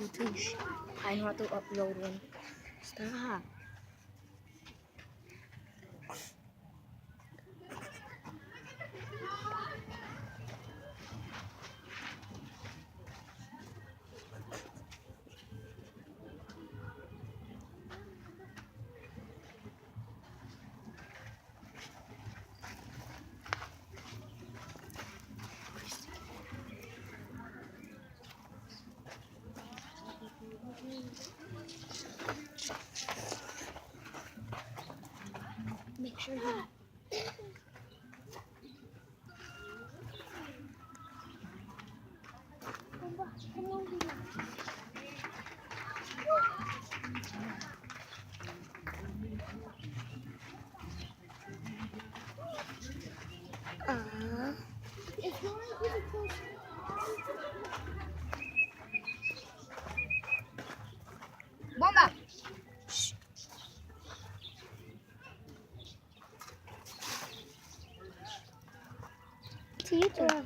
YouTube. I know how to upload one. Stop. Make sure you. Bomba! See you too.